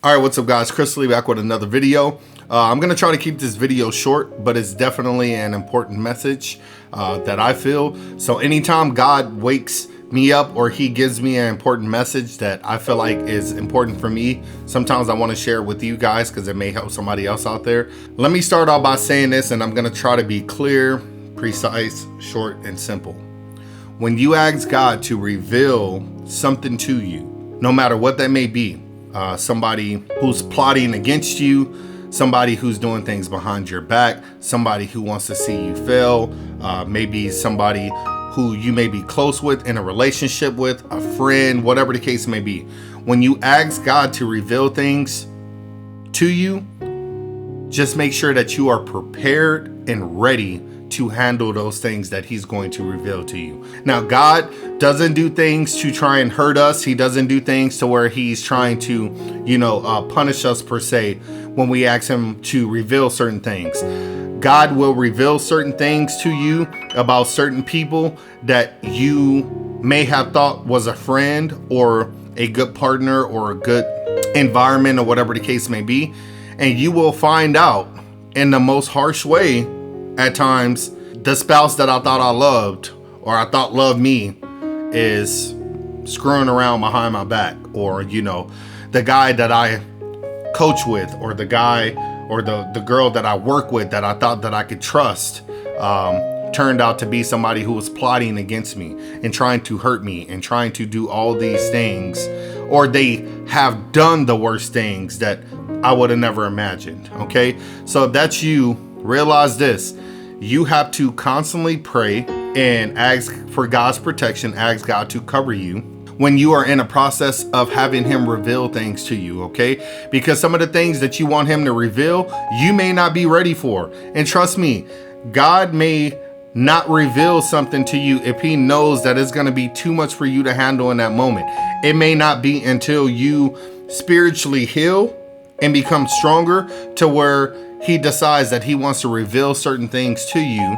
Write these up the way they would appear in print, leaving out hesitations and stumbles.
All right, what's up guys? Chris Lee back with another video. I'm going to try to keep this video short, but it's definitely an important message that I feel. So anytime God wakes me up or he gives me an important message that I feel like is important for me, sometimes I want to share it with you guys because it may help somebody else out there. Let me start off by saying this, and I'm going to try to be clear, precise, short, and simple. When you ask God to reveal something to you, no matter what that may be, somebody who's plotting against you, somebody who's doing things behind your back, somebody who wants to see you fail, maybe somebody who you may be close with, in a relationship with, a friend, whatever the case may be. When you ask God to reveal things to you, just make sure that you are prepared and ready to handle those things that he's going to reveal to you. Now, God doesn't do things to try and hurt us. He doesn't do things to where he's trying to, punish us per se when we ask him to reveal certain things. God will reveal certain things to you about certain people that you may have thought was a friend or a good partner or a good environment or whatever the case may be. And you will find out in the most harsh way at times, the spouse that I thought I loved or I thought loved me is screwing around behind my back, or the guy that I coach with, or the guy or the girl that I work with that I thought that I could trust turned out to be somebody who was plotting against me and trying to hurt me and trying to do all these things, or they have done the worst things that I would have never imagined. Okay, so if that's you, realize this: you have to constantly pray and ask for God's protection, ask God to cover you when you are in a process of having him reveal things to you, okay? Because some of the things that you want him to reveal, you may not be ready for. And trust me, God may not reveal something to you if he knows that it's going to be too much for you to handle in that moment. It may not be until you spiritually heal and become stronger to where he decides that he wants to reveal certain things to you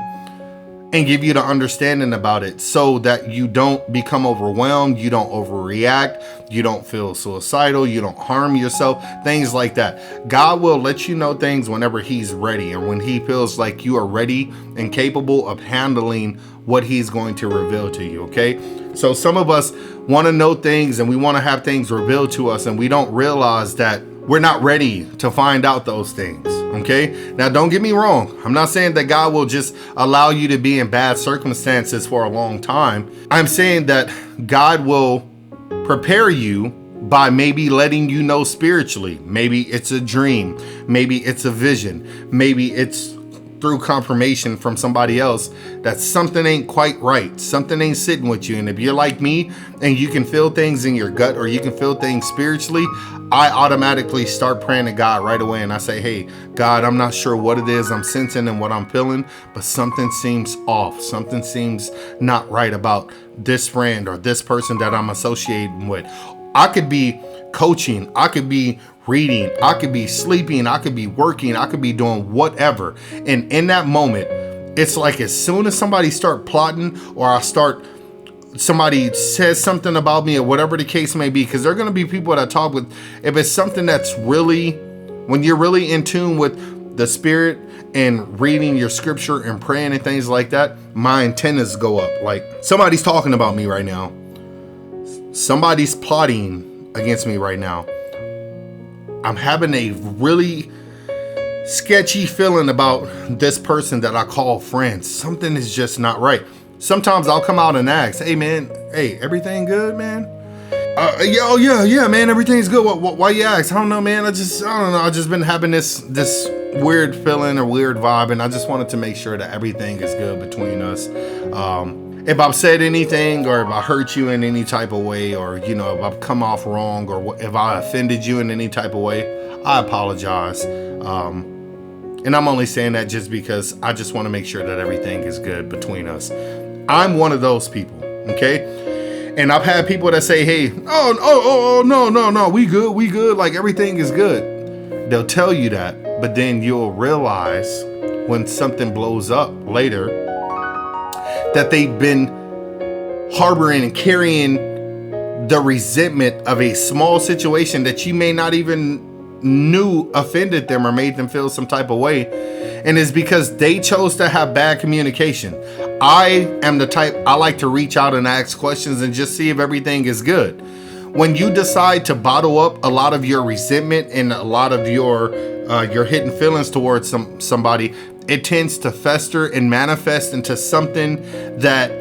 and give you the understanding about it, so that you don't become overwhelmed, you don't overreact, you don't feel suicidal, you don't harm yourself, things like that. God will let you know things whenever he's ready, and when he feels like you are ready and capable of handling what he's going to reveal to you, okay? So some of us want to know things and we want to have things revealed to us, and we don't realize that we're not ready to find out those things. Okay, now don't get me wrong. I'm not saying that God will just allow you to be in bad circumstances for a long time. I'm saying that God will prepare you by maybe letting you know spiritually. Maybe it's a dream, maybe it's a vision, maybe it's through confirmation from somebody else that something ain't quite right, something ain't sitting with you. And if you're like me and you can feel things in your gut, or you can feel things spiritually, I automatically start praying to God right away, and I say, hey God, I'm not sure what it is I'm sensing and what I'm feeling, but something seems off, something seems not right about this friend or this person that I'm associating with. I could be coaching, I could be reading, I could be sleeping, I could be working, I could be doing whatever. And in that moment, it's like as soon as somebody start plotting, or somebody says something about me, or whatever the case may be, because there are going to be people that talk with, if it's something that's really, when you're really in tune with the spirit and reading your scripture and praying and things like that, my antennas go up. Like, somebody's talking about me right now. Somebody's plotting against me right now. I'm having a really sketchy feeling about this person that I call friend. Something is just not right. Sometimes I'll come out and ask, hey man, hey, everything good, man? Yeah, man, everything's good. Why you ask? I don't know, man. I don't know. I've just been having this weird feeling or weird vibe, and I just wanted to make sure that everything is good between us. If I've said anything, or if I hurt you in any type of way, or if I've come off wrong, or if I offended you in any type of way, I apologize. And I'm only saying that just because I just want to make sure that everything is good between us. I'm one of those people, okay? And I've had people that say, hey, no, we good, like everything is good. They'll tell you that, but then you'll realize when something blows up later that they've been harboring and carrying the resentment of a small situation that you may not even knew offended them or made them feel some type of way. And it's because they chose to have bad communication. I am the type, I like to reach out and ask questions and just see if everything is good. When you decide to bottle up a lot of your resentment and a lot of your hidden feelings towards somebody, it tends to fester and manifest into something that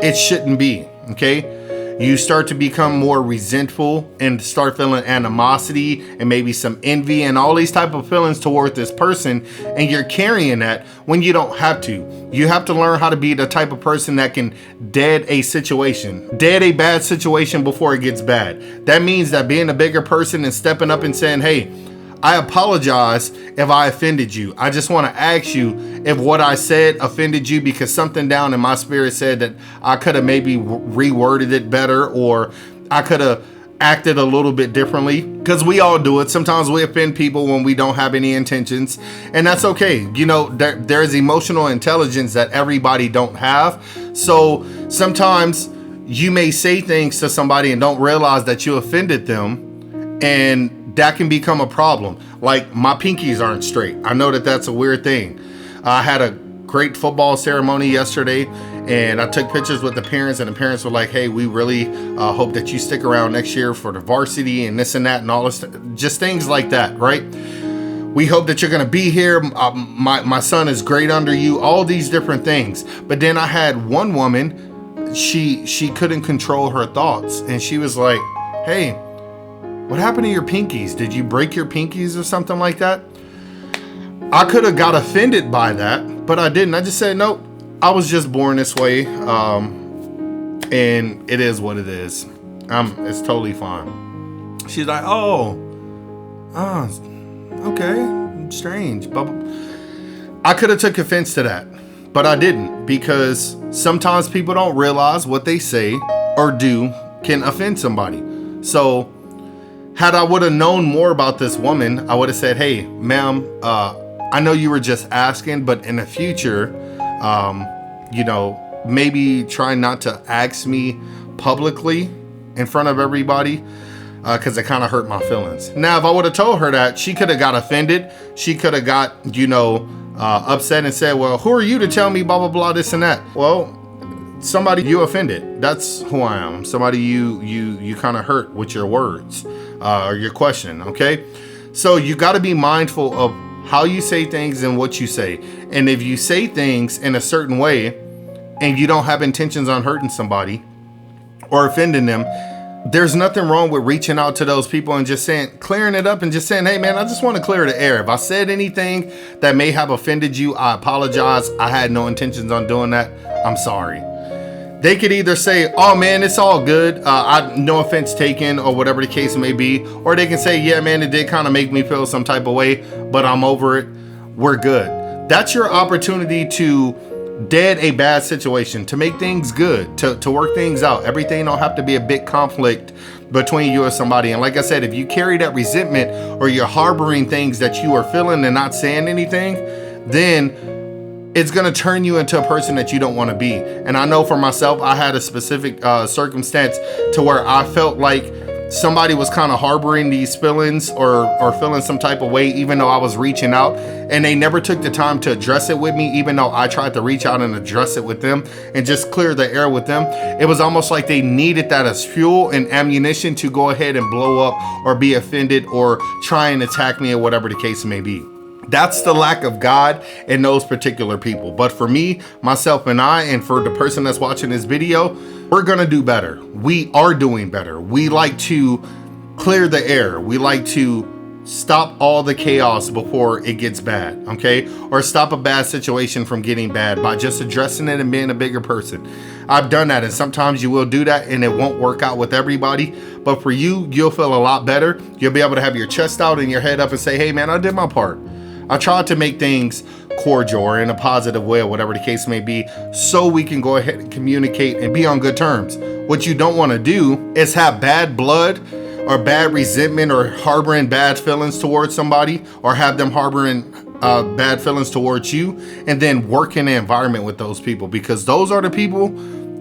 it shouldn't be, okay? You start to become more resentful and start feeling animosity and maybe some envy and all these type of feelings toward this person, and you're carrying that when you don't have to. You have to learn how to be the type of person that can dead a bad situation before it gets bad. That means that being a bigger person and stepping up and saying, hey, I apologize if I offended you. I just want to ask you if what I said offended you, because something down in my spirit said that I could have maybe reworded it better, or I could have acted a little bit differently, because we all do it. Sometimes we offend people when we don't have any intentions, and that's okay. You know, there's emotional intelligence that everybody don't have. So sometimes you may say things to somebody and don't realize that you offended them, and that can become a problem. Like, my pinkies aren't straight. I know that that's a weird thing. I had a great football ceremony yesterday, and I took pictures with the parents, and the parents were like, hey, we really hope that you stick around next year for the varsity and this and that and all this, just things like that, right? We hope that you're going to be here. My son is great under you, all these different things. But then I had one woman, she couldn't control her thoughts, and she was like, hey, what happened to your pinkies? Did you break your pinkies or something like that? I could have got offended by that, but I didn't. I just said, nope, I was just born this way. And it is what it is. It's totally fine. She's like, okay, strange. I could have took offense to that, but I didn't, because sometimes people don't realize what they say or do can offend somebody. So had I would have known more about this woman, I would have said, hey, ma'am, I know you were just asking, but in the future, maybe try not to ask me publicly in front of everybody, because it kind of hurt my feelings. Now, if I would have told her that, she could have got offended. She could have got, upset and said, well, who are you to tell me blah, blah, blah, this and that? Well, somebody you offended. That's who I am. Somebody you kind of hurt with your words or your question, okay? So you got to be mindful of how you say things and what you say. And if you say things in a certain way and you don't have intentions on hurting somebody or offending them, there's nothing wrong with reaching out to those people and just clearing it up and just saying, hey man, I just want to clear the air. If I said anything that may have offended you, I apologize. I had no intentions on doing that. I'm sorry. They could either say, oh man, it's all good. No offense taken, or whatever the case may be. Or they can say, yeah, man, it did kind of make me feel some type of way, but I'm over it. We're good. That's your opportunity to dead a bad situation, to make things good, to work things out. Everything don't have to be a big conflict between you and somebody. And like I said, if you carry that resentment or you're harboring things that you are feeling and not saying anything, then it's going to turn you into a person that you don't want to be. And I know for myself, I had a specific circumstance to where I felt like somebody was kind of harboring these feelings or feeling some type of way, even though I was reaching out, and they never took the time to address it with me, even though I tried to reach out and address it with them and just clear the air with them. It was almost like they needed that as fuel and ammunition to go ahead and blow up or be offended or try and attack me or whatever the case may be. That's the lack of God in those particular people. But for me, myself, and I, and for the person that's watching this video, we're going to do better. We are doing better. We like to clear the air. We like to stop all the chaos before it gets bad, okay? Or stop a bad situation from getting bad by just addressing it and being a bigger person. I've done that, and sometimes you will do that and it won't work out with everybody. But for you, you'll feel a lot better. You'll be able to have your chest out and your head up and say, hey man, I did my part. I tried to make things cordial or in a positive way or whatever the case may be, so we can go ahead and communicate and be on good terms. What you don't want to do is have bad blood or bad resentment or harboring bad feelings towards somebody, or have them harboring bad feelings towards you, and then work in the environment with those people, because those are the people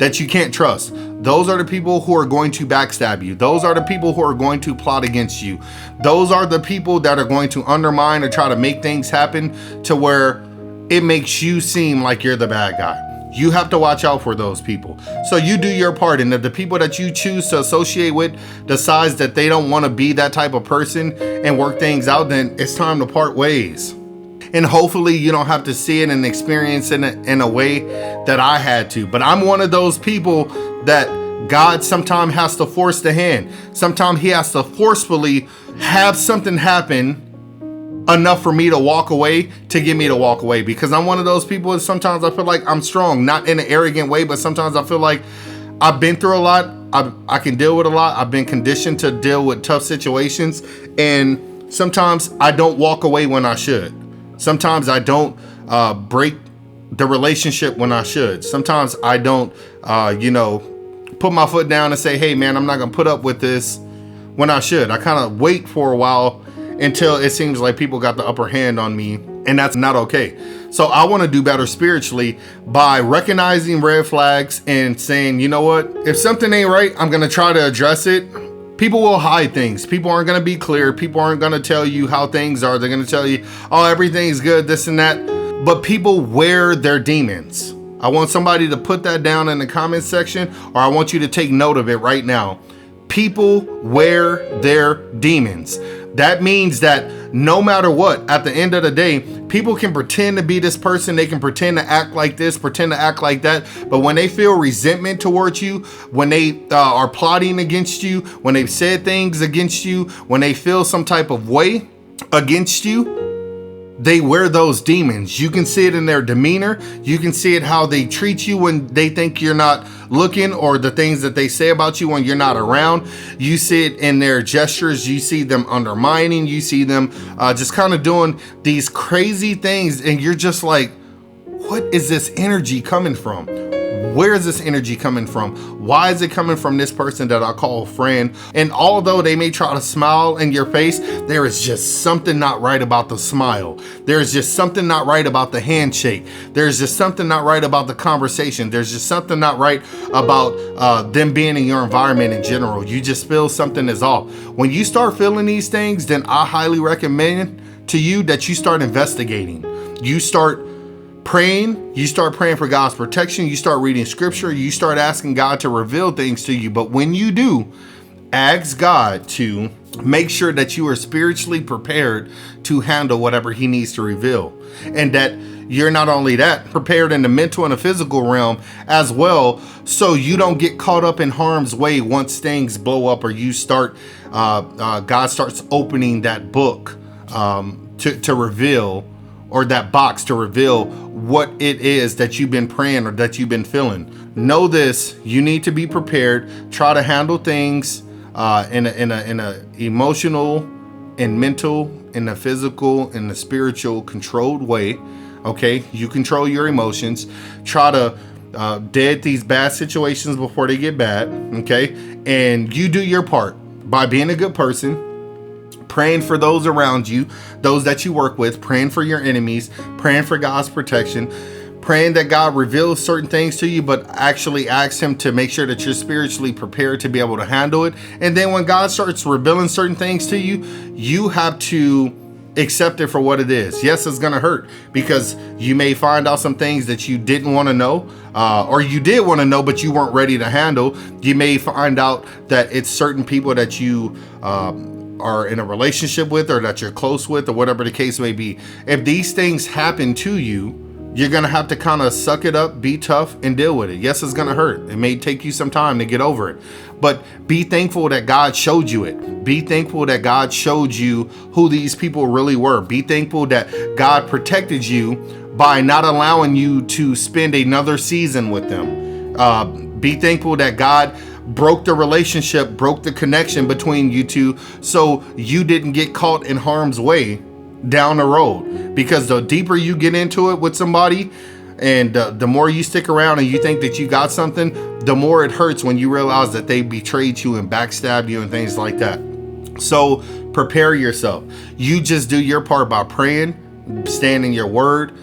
that you can't trust. Those are the people who are going to backstab you. Those are the people who are going to plot against you. Those are the people that are going to undermine or try to make things happen to where it makes you seem like you're the bad guy. You have to watch out for those people. So you do your part. And if the people that you choose to associate with decides that they don't want to be that type of person and work things out, then it's time to part ways. And hopefully you don't have to see it and experience it in a way that I had to. But I'm one of those people that God sometimes has to force the hand. Sometimes he has to forcefully have something happen enough for me to walk away, to get me to walk away. Because I'm one of those people that sometimes I feel like I'm strong, not in an arrogant way, but sometimes I feel like I've been through a lot. I can deal with a lot. I've been conditioned to deal with tough situations. And sometimes I don't walk away when I should. Sometimes I don't break the relationship when I should. Sometimes I don't, put my foot down and say, hey, man, I'm not going to put up with this when I should. I kind of wait for a while until it seems like people got the upper hand on me, and that's not okay. So I want to do better spiritually by recognizing red flags and saying, you know what, if something ain't right, I'm going to try to address it. People will hide things. People aren't going to be clear. People aren't going to tell you how things are. They're going to tell you, oh, everything's good, this and that. But people wear their demons. I want somebody to put that down in the comment section, or I want you to take note of it right now. People wear their demons. That means that no matter what, at the end of the day, people can pretend to be this person. They can pretend to act like this, pretend to act like that. But when they feel resentment towards you, when they are plotting against you, when they've said things against you, when they feel some type of way against you, they wear those demons. You can see it in their demeanor. You can see it how they treat you when they think you're not looking, or the things that they say about you when you're not around. You see it in their gestures. You see them undermining. You see them just kind of doing these crazy things. And you're just like, what is this energy coming from? Where is this energy coming from? Why is it coming from this person that I call a friend? And although they may try to smile in your face, there is just something not right about the smile. There's just something not right about the handshake. There's just something not right about the conversation. There's just something not right about them being in your environment in general. You just feel something is off. When you start feeling these things, then I highly recommend to you that you start investigating. You start praying, you start praying for God's protection, you start reading scripture, you start asking God to reveal things to you. But when you do, ask God to make sure that you are spiritually prepared to handle whatever he needs to reveal. And that you're not only that, prepared in the mental and the physical realm as well, so you don't get caught up in harm's way once things blow up, or you start, God starts opening that book to reveal, or that box to reveal what it is that you've been praying or that you've been feeling. Know this: you need to be prepared. Try to handle things in a emotional and mental, in a physical, in a spiritual, controlled way. Okay, you control your emotions. Try to dead these bad situations before they get bad. Okay, and you do your part by being a good person, praying for those around you, those that you work with, praying for your enemies, praying for God's protection, praying that God reveals certain things to you, but actually ask him to make sure that you're spiritually prepared to be able to handle it. And then when God starts revealing certain things to you, you have to accept it for what it is. Yes, it's going to hurt, because you may find out some things that you didn't want to know, or you did want to know, but you weren't ready to handle. You may find out that it's certain people that you are in a relationship with, or that you're close with, or whatever the case may be. If these things happen to you, you're going to have to kind of suck it up, be tough, and deal with it. Yes, it's going to hurt. It may take you some time to get over it, but be thankful that God showed you it. Be thankful that God showed you who these people really were. Be thankful that God protected you by not allowing you to spend another season with them. Be thankful that God broke the relationship, broke the connection between you two, so you didn't get caught in harm's way down the road. Because the deeper you get into it with somebody, and the more you stick around and you think that you got something, the more it hurts when you realize that they betrayed you and backstabbed you and things like that. So prepare yourself. You just do your part by praying, stand in your word,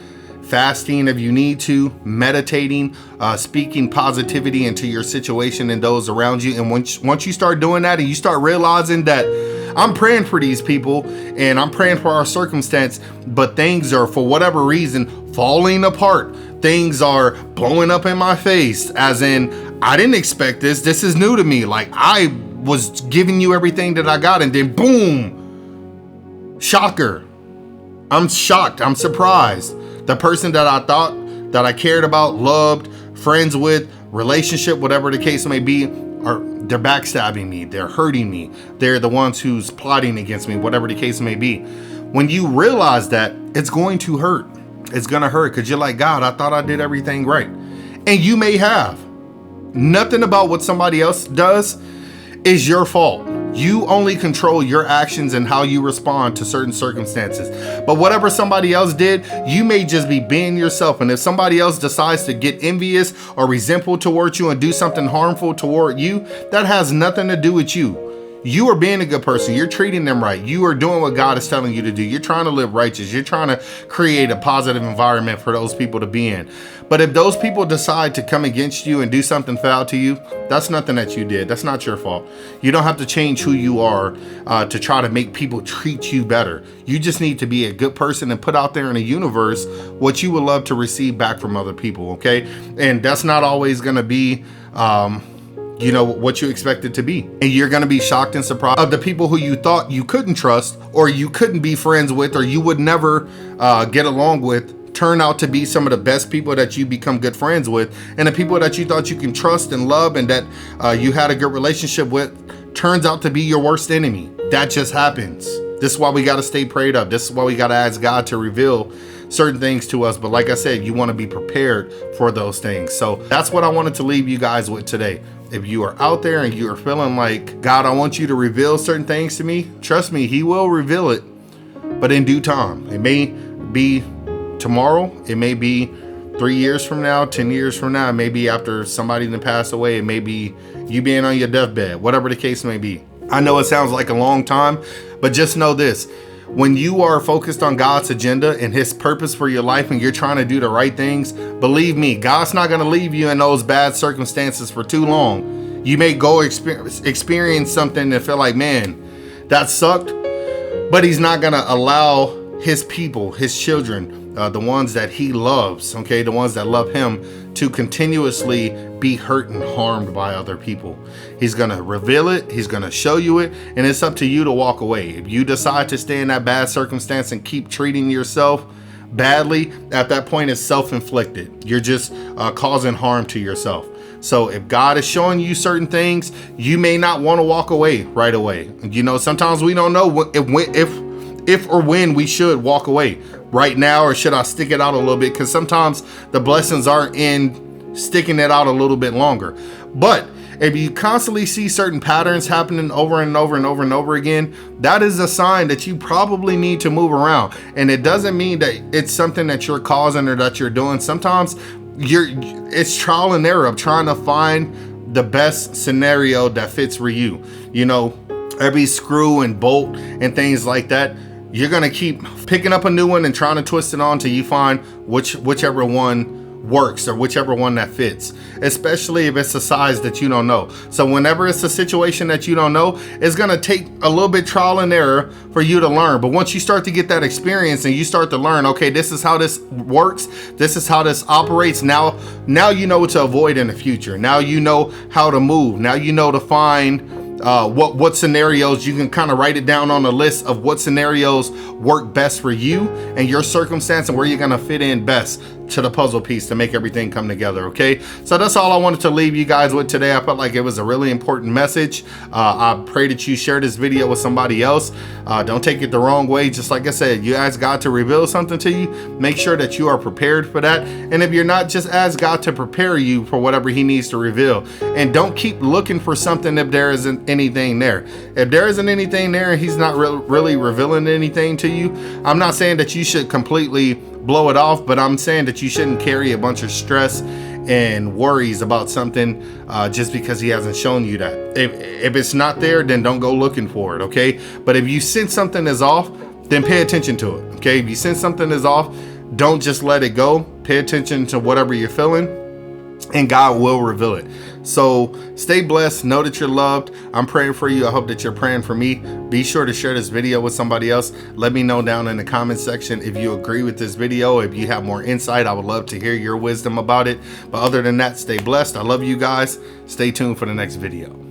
fasting if you need to, meditating, speaking positivity into your situation and those around you. And once you start doing that and you start realizing that I'm praying for these people and I'm praying for our circumstance, but things are, for whatever reason, falling apart. Things are blowing up in my face, as in, I didn't expect this. This is new to me. Like, I was giving you everything that I got, and then boom, shocker. I'm shocked. I'm surprised. The person that I thought that I cared about, loved, friends with, relationship, whatever the case may be, they're backstabbing me. They're hurting me. They're the ones who's plotting against me, whatever the case may be. When you realize that, it's going to hurt. It's going to hurt because you're like, God, I thought I did everything right. And you may have. Nothing about what somebody else does is your fault. You only control your actions and how you respond to certain circumstances. But whatever somebody else did, you may just be being yourself. And if somebody else decides to get envious or resentful towards you and do something harmful toward you, that has nothing to do with you. You are being a good person. You're treating them right. You are doing what God is telling you to do. You're trying to live righteous. You're trying to create a positive environment for those people to be in. But if those people decide to come against you and do something foul to you, that's nothing that you did. That's not your fault. You don't have to change who you are to try to make people treat you better. You just need to be a good person and put out there in the universe what you would love to receive back from other people, okay? And that's not always going to be what you expect it to be. And you're going to be shocked and surprised of the people who you thought you couldn't trust or you couldn't be friends with or you would never get along with turn out to be some of the best people that you become good friends with. And the people that you thought you can trust and love and that you had a good relationship with turns out to be your worst enemy. That just happens. This is why we got to stay prayed up. This is why we got to ask God to reveal certain things to us. But like I said, you want to be prepared for those things. So that's what I wanted to leave you guys with today. If you are out there and you are feeling like, God, I want you to reveal certain things to me, trust me, he will reveal it, but in due time. It may be tomorrow. It may be 3 years from now, 10 years from now. It may be after somebody that passed away. It may be you being on your deathbed, whatever the case may be. I know it sounds like a long time, but just know this. When you are focused on God's agenda and his purpose for your life and you're trying to do the right things, believe me, God's not going to leave you in those bad circumstances for too long. You may go experience something and feel like, man, that sucked, but he's not going to allow his people, his children, the ones that he loves, okay, the ones that love him, to continuously be hurt and harmed by other people. He's going to reveal it. He's going to show you it. And it's up to you to walk away. If you decide to stay in that bad circumstance and keep treating yourself badly, at that point it's self-inflicted. You're just causing harm to yourself. So if God is showing you certain things, you may not want to walk away right away. Sometimes we don't know if or when we should walk away. Right now, or should I stick it out a little bit? Because sometimes the blessings aren't in sticking it out a little bit longer. But if you constantly see certain patterns happening over and over and over and over again, that is a sign that you probably need to move around. And it doesn't mean that it's something that you're causing or that you're doing. Sometimes it's trial and error of trying to find the best scenario that fits for you. Every screw and bolt and things like that, you're going to keep picking up a new one and trying to twist it on until you find whichever one works or whichever one that fits, especially if it's a size that you don't know. So whenever it's a situation that you don't know, it's going to take a little bit trial and error for you to learn. But once you start to get that experience and you start to learn, okay, this is how this works. This is how this operates. Now you know what to avoid in the future. Now you know how to move. Now you know to find what scenarios. You can kind of write it down on a list of what scenarios work best for you and your circumstance and where you're going to fit in best to the puzzle piece to make everything come together. Okay, so that's all I wanted to leave you guys with today. I felt like it was a really important message. I pray that you share this video with somebody else. Don't take it the wrong way. Just like I said, you ask God to reveal something to you, make sure that you are prepared for that. And if you're not, just ask God to prepare you for whatever he needs to reveal. And don't keep looking for something if there isn't anything there. If there isn't anything there and he's not really revealing anything to you, I'm not saying that you should completely blow it off, but I'm saying that you shouldn't carry a bunch of stress and worries about something just because he hasn't shown you that. If it's not there, then don't go looking for it, okay? But if you sense something is off, then pay attention to it, okay? If you sense something is off, Don't just let it go. Pay attention to whatever you're feeling, and God will reveal it. So stay blessed. Know that you're loved. I'm praying for you. I hope that you're praying for me. Be sure to share this video with somebody else. Let me know down in the comment section if you agree with this video. If you have more insight, I would love to hear your wisdom about it. But other than that, stay blessed. I love you guys. Stay tuned for the next video.